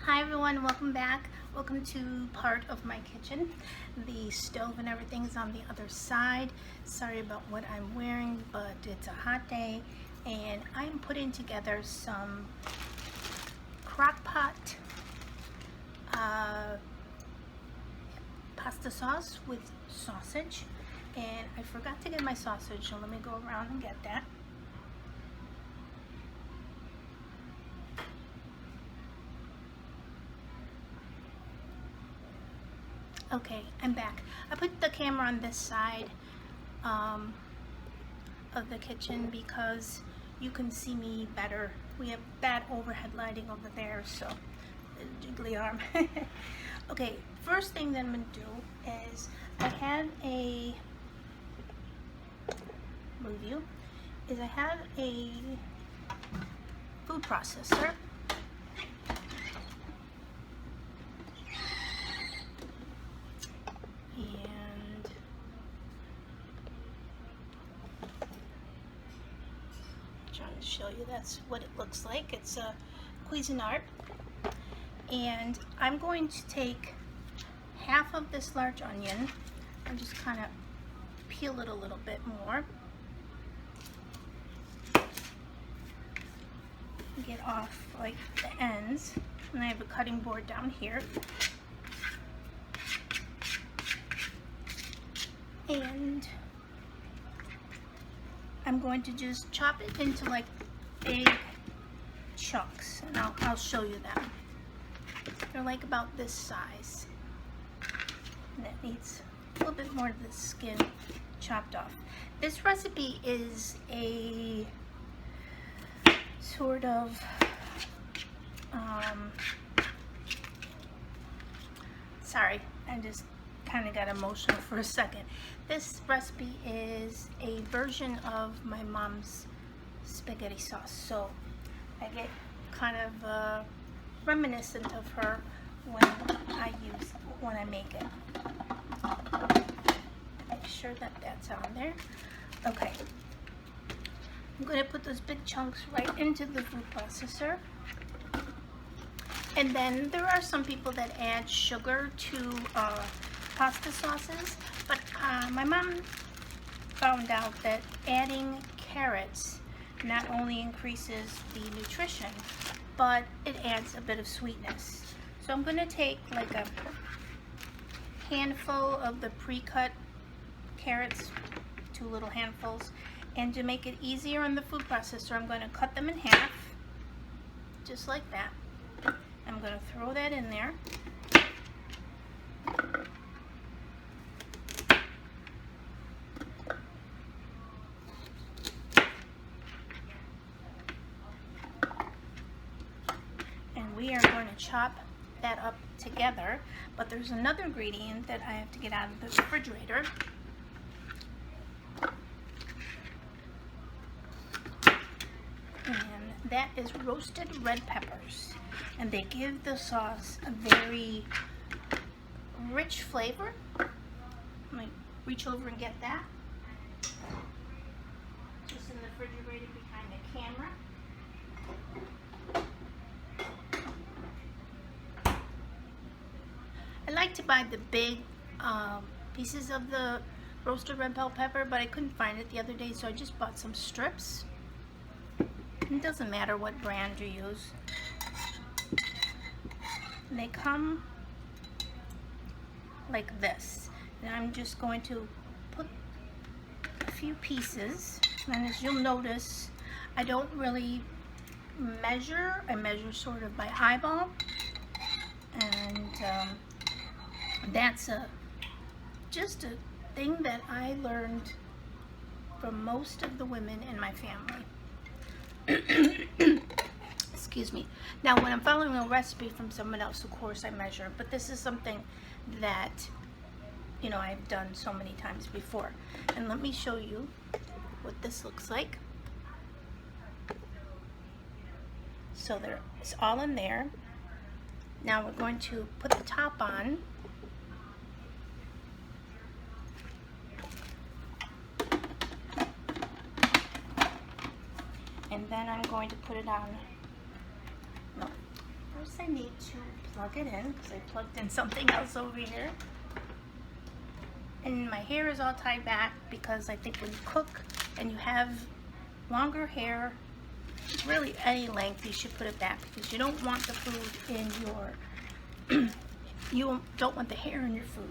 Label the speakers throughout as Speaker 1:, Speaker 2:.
Speaker 1: Hi everyone, welcome back. Welcome to part of my kitchen. The stove and everything is on the other side. Sorry about what I'm wearing, but it's a hot day and I'm putting together some crock pot pasta sauce with sausage. And I forgot to get my sausage, so let me go around and get that. Okay, I'm back. I put the camera on this side of the kitchen because you can see me better. We have bad overhead lighting over there, so jiggly arm. Okay, first thing that I'm gonna do is I have a food processor. And trying to show you that's what it looks like. It's a Cuisinart, and I'm going to take half of this large onion and just kind of peel it a little bit more. Get off like the ends, and I have a cutting board down here. And I'm going to just chop it into like big chunks, and I'll show you them. They're like about this size, and it needs a little bit more of the skin chopped off. This recipe is a sort of sorry, I just kind of got emotional for a second. This recipe is a version of my mom's spaghetti sauce, so I get kind of reminiscent of her when I make it. Make sure that that's on there. Okay, I'm going to put those big chunks right into the food processor. And then there are some people that add sugar to pasta sauces, but my mom found out that adding carrots not only increases the nutrition, but it adds a bit of sweetness. So I'm going to take like a handful of the pre-cut carrots, 2 little handfuls, and to make it easier on the food processor, I'm going to cut them in half, just like that. I'm going to throw that in there. And we are going to chop that up together, but there's another ingredient that I have to get out of the refrigerator. And that is roasted red peppers, and they give the sauce a very rich flavor. Let me reach over and get that. Just in the refrigerator behind the camera. I like to buy the big pieces of the roasted red bell pepper, but I couldn't find it the other day, so I just bought some strips. It doesn't matter what brand you use. And they come like this. And I'm just going to put a few pieces. And as you'll notice, I don't really measure. I measure sort of by eyeball. And that's just a thing that I learned from most of the women in my family. Excuse me. Now, when I'm following a recipe from someone else, of course I measure, but this is something that, you know, I've done so many times before. And let me show you what this looks like. So there, it's all in there. Now we're going to put the top on. And then I'm going to put it on. No, where's I need to plug it in because I plugged in something else over here. And my hair is all tied back because I think when you cook and you have longer hair, really any length, you should put it back because you don't want the food in your, you don't want the hair in your food.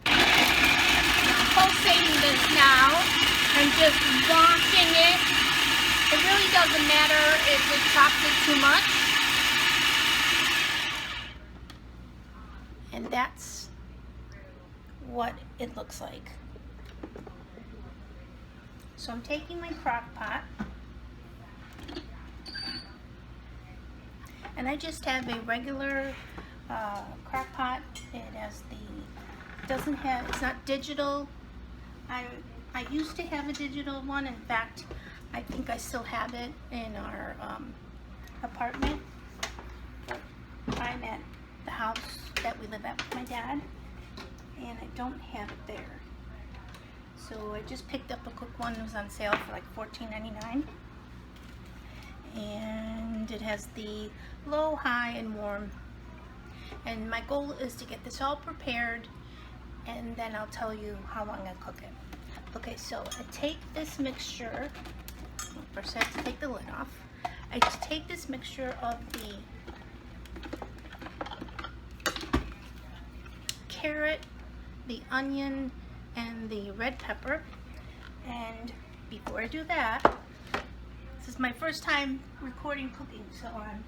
Speaker 1: I'm pulsating this now and just washing it. It really doesn't matter if it chops it too much. And that's what it looks like. So I'm taking my crock pot and I just have a regular crock pot. It has it's not digital. I used to have a digital one. In fact, I think I still have it in our apartment. I'm at the house that we live at with my dad, and I don't have it there. So I just picked up a Cook one. It was on sale for like $14.99. And it has the low, high, and warm. And my goal is to get this all prepared, and then I'll tell you how long I cook it. Okay, so I take this mixture. First I have to take the lid off. I just take this mixture of the carrot, the onion, and the red pepper. And before I do that, this is my first time recording cooking, so I'm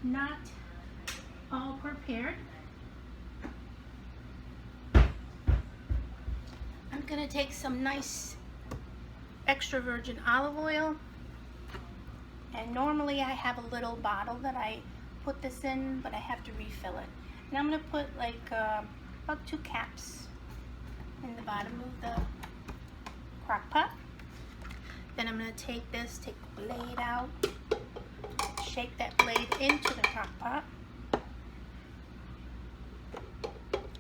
Speaker 1: not all prepared. I'm gonna take some nice extra virgin olive oil, and normally I have a little bottle that I put this in, but I have to refill it. And I'm gonna put like about 2 caps in the bottom of the crock pot. Then I'm gonna take the blade out, shake that blade into the crock pot,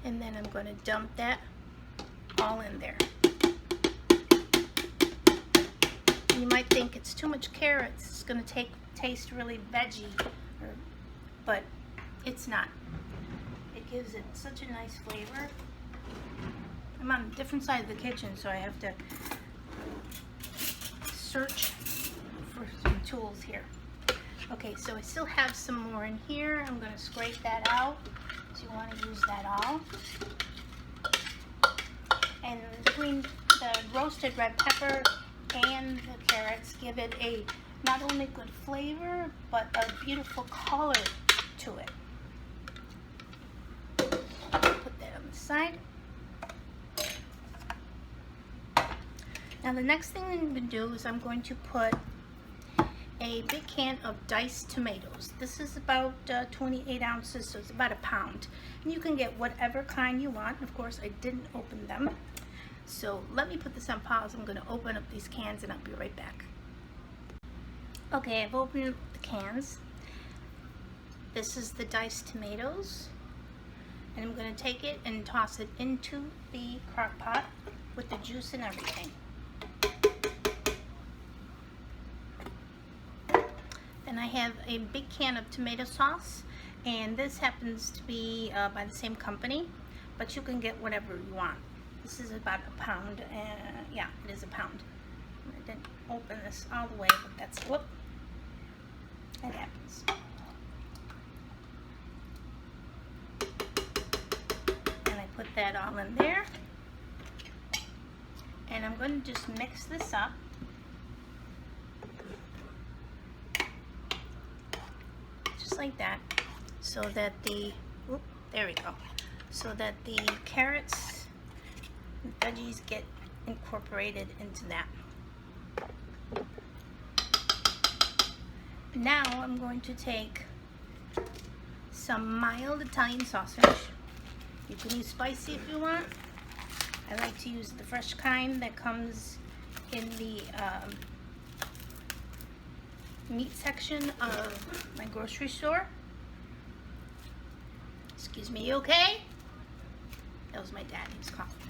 Speaker 1: and then I'm gonna dump that all in there. You might think it's too much carrots, it's gonna taste really veggie, but it's not. It gives it such a nice flavor. I'm on a different side of the kitchen, so I have to search for some tools here. Okay, so I still have some more in here. I'm going to scrape that out, so you want to use that all. And between the roasted red pepper and the carrots give it a not only good flavor, but a beautiful color to it. Put that on the side. Now the next thing I'm going to do is I'm going to put a big can of diced tomatoes. This is about 28 ounces, so it's about a pound. And you can get whatever kind you want. Of course, I didn't open them. So let me put this on pause. I'm going to open up these cans and I'll be right back. Okay, I've opened up the cans. This is the diced tomatoes. And I'm going to take it and toss it into the crock pot with the juice and everything. And I have a big can of tomato sauce, and this happens to be by the same company, but you can get whatever you want. This is about a pound, and yeah, it is a pound. I didn't open this all the way, but that's, whoop, that happens. And I put that all in there, and I'm going to just mix this up. Like that, so that there we go, so that the carrots and veggies get incorporated into that. Now I'm going to take some mild Italian sausage. You can use spicy if you want. I like to use the fresh kind that comes in the meat section of my grocery store. Excuse me, you okay? That was my dad, he's coughing.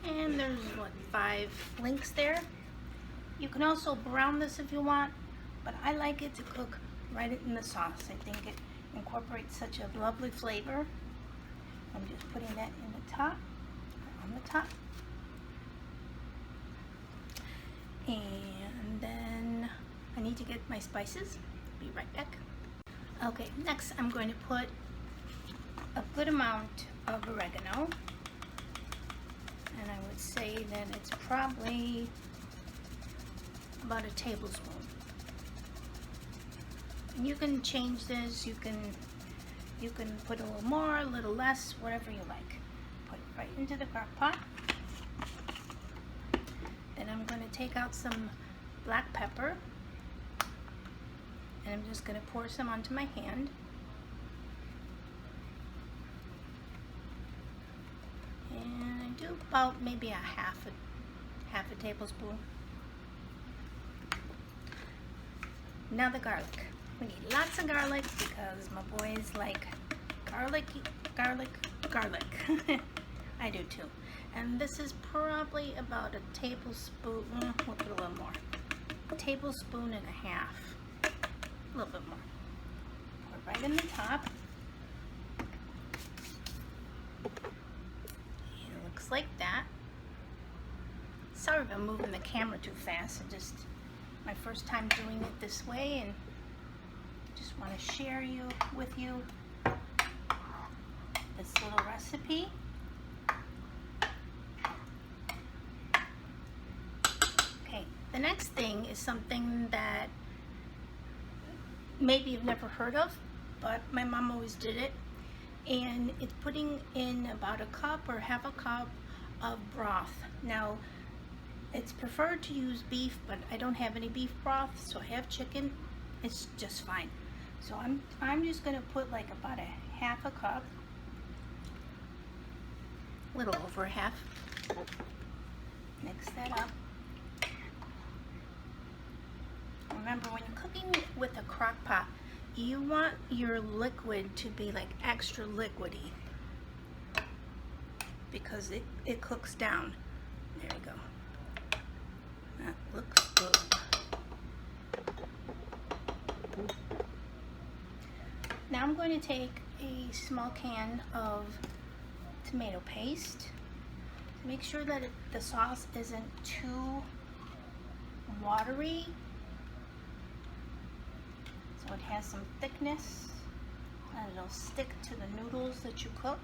Speaker 1: And there's what, 5 links there. You can also brown this if you want, but I like it to cook right in the sauce. I think it incorporates such a lovely flavor. I'm just putting that in the top, on the top. And then I need to get my spices. Be right back. Okay, next I'm going to put a good amount of oregano. And I would say that it's probably about a tablespoon. And you can change this, you can put a little more, a little less, whatever you like. Put it right into the crock pot. Then I'm going to take out some black pepper, and I'm just going to pour some onto my hand. And I do about maybe a half a tablespoon. Now the garlic. We need lots of garlic because my boys like garlic. I do too. And this is probably about a tablespoon, we'll put a little more. A tablespoon and a half. A little bit more. Pour it right in the top. And it looks like that. Sorry if I'm moving the camera too fast. I just, my first time doing it this way, and just want to share with you this little recipe. Okay, the next thing is something that maybe you've never heard of, but my mom always did it, and it's putting in about a cup or half a cup of broth. Now, it's preferred to use beef, but I don't have any beef broth, so I have chicken. It's just fine. So I'm just gonna put like about a half a cup, a little over a half. Mix that up. Remember, when you're cooking with a crock pot, you want your liquid to be like extra liquidy because it cooks down. There you go. That looks good. Now I'm going to take a small can of tomato paste to make sure that the sauce isn't too watery, so it has some thickness and it'll stick to the noodles that you cook.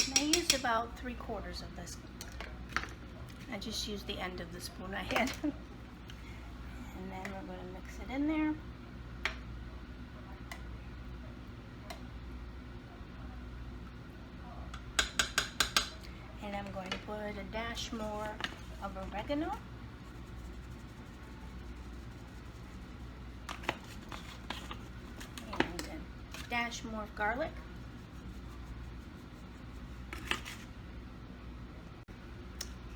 Speaker 1: And I used about 3/4 of this. I just used the end of the spoon I had. And then we're going to mix it in there. And I'm going to put a dash more of oregano. And a dash more of garlic.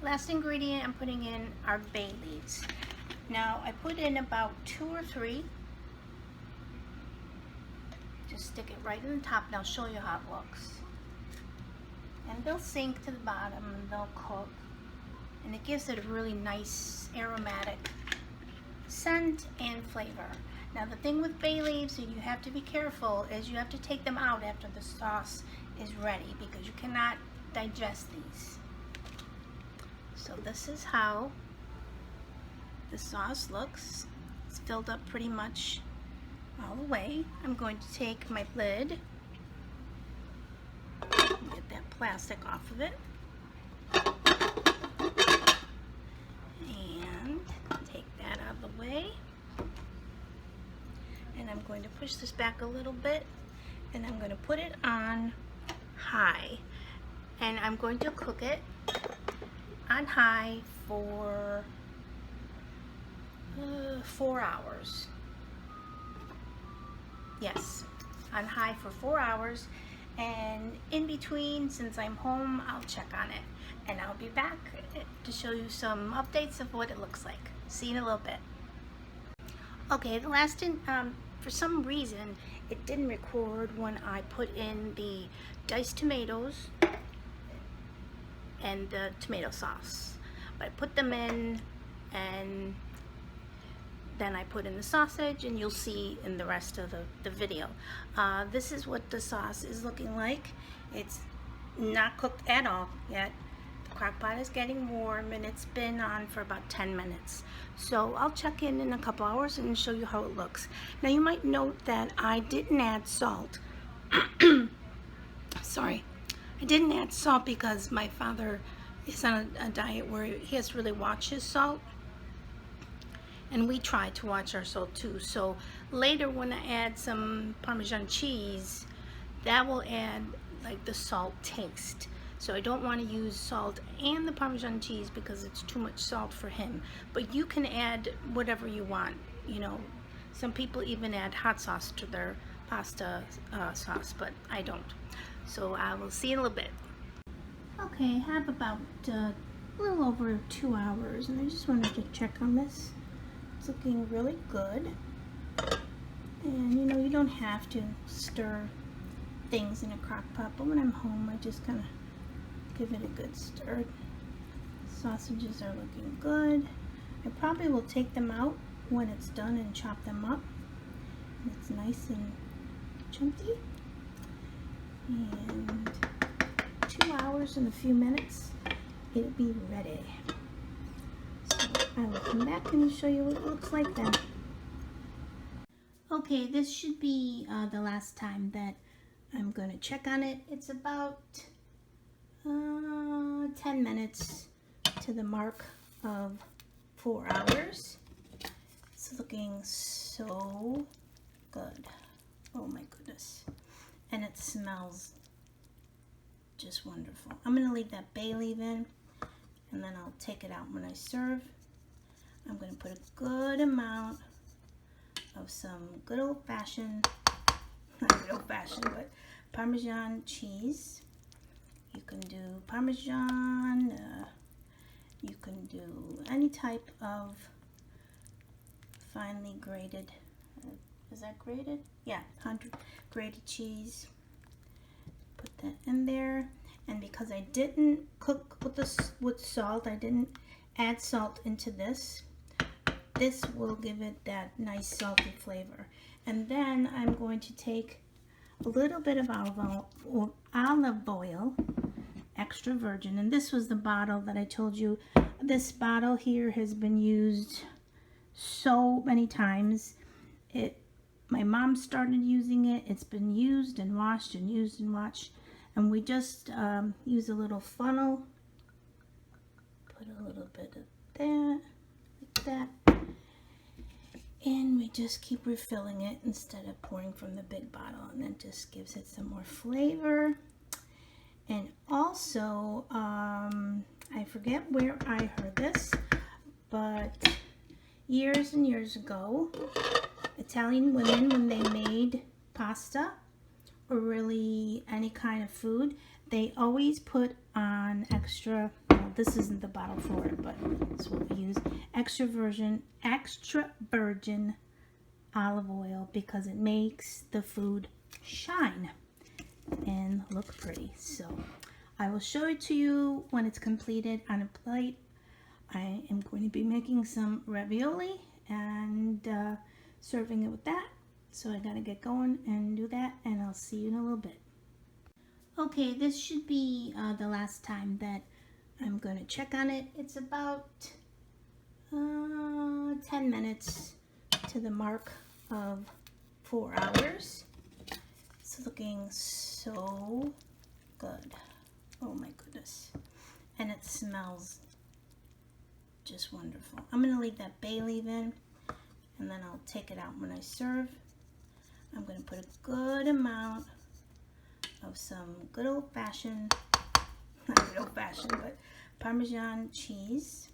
Speaker 1: Last ingredient I'm putting in are bay leaves. Now I put in about 2 or 3. Just stick it right in the top and I'll show you how it looks. And they'll sink to the bottom and they'll cook. And it gives it a really nice aromatic scent and flavor. Now the thing with bay leaves, and you have to be careful, is you have to take them out after the sauce is ready because you cannot digest these. So this is how the sauce looks. It's filled up pretty much all the way. I'm going to take my lid and get that plastic off of it. And take that out of the way. And I'm going to push this back a little bit, and I'm going to put it on high. And I'm going to cook it on high for 4 hours. Yes, on high for 4 hours, and in between, since I'm home, I'll check on it, and I'll be back to show you some updates of what it looks like. See you in a little bit. Okay, the last for some reason it didn't record when I put in the diced tomatoes and the tomato sauce, but I put them in, and then I put in the sausage, and you'll see in the rest of the video. This is what the sauce is looking like. It's not cooked at all yet. The crock pot is getting warm, and it's been on for about 10 minutes. So I'll check in a couple hours and show you how it looks. Now you might note that I didn't add salt. Sorry, I didn't add salt because my father is on a diet where he has to really watch his salt. And we try to watch our salt too. So later when I add some Parmesan cheese, that will add like the salt taste. So I don't want to use salt and the Parmesan cheese because it's too much salt for him. But you can add whatever you want. You know, some people even add hot sauce to their pasta sauce, but I don't. So I will see you in a little bit. Okay, I have about a little over 2 hours, and I just wanted to check on this. It's looking really good. And you know, you don't have to stir things in a crock pot, but when I'm home, I just kind of give it a good stir. Sausages are looking good. I probably will take them out when it's done and chop them up. It's nice and chunky. And 2 hours and a few minutes, it'll be ready. I will come back and show you what it looks like then. Okay, this should be the last time that I'm going to check on it. It's about 10 minutes to the mark of 4 hours. It's looking so good. Oh my goodness. And it smells just wonderful. I'm going to leave that bay leaf in, and then I'll take it out when I serve. I'm going to put a good amount of some good old-fashioned, not good old-fashioned, but Parmesan cheese. You can do Parmesan, you can do any type of finely grated, is that grated? Yeah, grated cheese. Put that in there. And because I didn't cook with salt, I didn't add salt into this. This will give it that nice salty flavor. And then I'm going to take a little bit of olive oil, extra virgin. And this was the bottle that I told you. This bottle here has been used so many times. My mom started using it. It's been used and washed and used and washed. And we just use a little funnel. Put a little bit of that, like that. And we just keep refilling it instead of pouring from the big bottle. And that just gives it some more flavor. And also, I forget where I heard this, but years and years ago, Italian women, when they made pasta or really any kind of food, they always put on extra, well, this isn't the bottle for it, but it's what we use, extra virgin olive oil, because it makes the food shine and look pretty. So I will show it to you when it's completed on a plate. I am going to be making some ravioli and serving it with that. So I gotta get going and do that, and I'll see you in a little bit. Okay, this should be the last time that I'm gonna check on it. It's about 10 minutes to the mark of 4 hours. It's looking so good. Oh my goodness. And it smells just wonderful. I'm gonna leave that bay leaf in, and then I'll take it out when I serve. I'm going to put a good amount of some good old-fashioned, not good old-fashioned, but Parmesan cheese.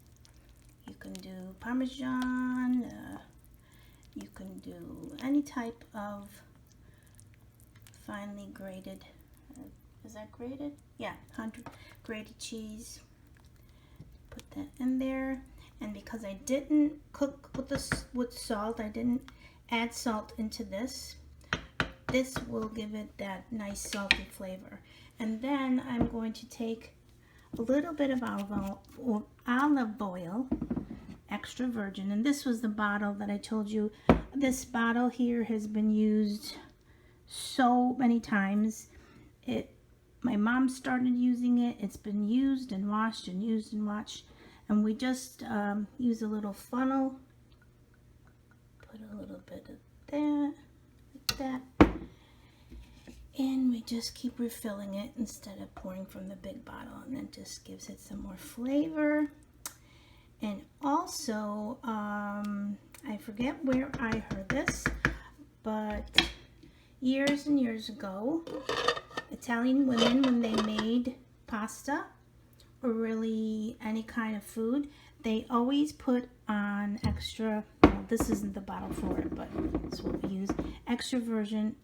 Speaker 1: You can do Parmesan, you can do any type of finely grated, is that grated? Yeah, grated cheese. Put that in there. And because I didn't cook with salt, I didn't add salt into this. This will give it that nice salty flavor. And then I'm going to take a little bit of olive oil, extra virgin. And this was the bottle that I told you. This bottle here has been used so many times. My mom started using it. It's been used and washed and used and washed. And we just use a little funnel. Put a little bit of that, like that. And we just keep refilling it instead of pouring from the big bottle. And that just gives it some more flavor. And also, I forget where I heard this, but years and years ago, Italian women, when they made pasta or really any kind of food, they always put on extra, well, this isn't the bottle for it, but it's what we use, extra virgin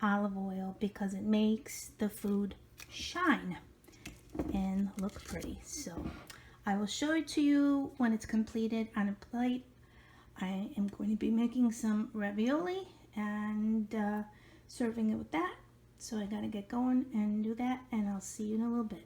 Speaker 1: olive oil, because it makes the food shine and look pretty. So I will show it to you when it's completed on a plate. I am going to be making some ravioli and serving it with that. So I gotta get going and do that, and I'll see you in a little bit.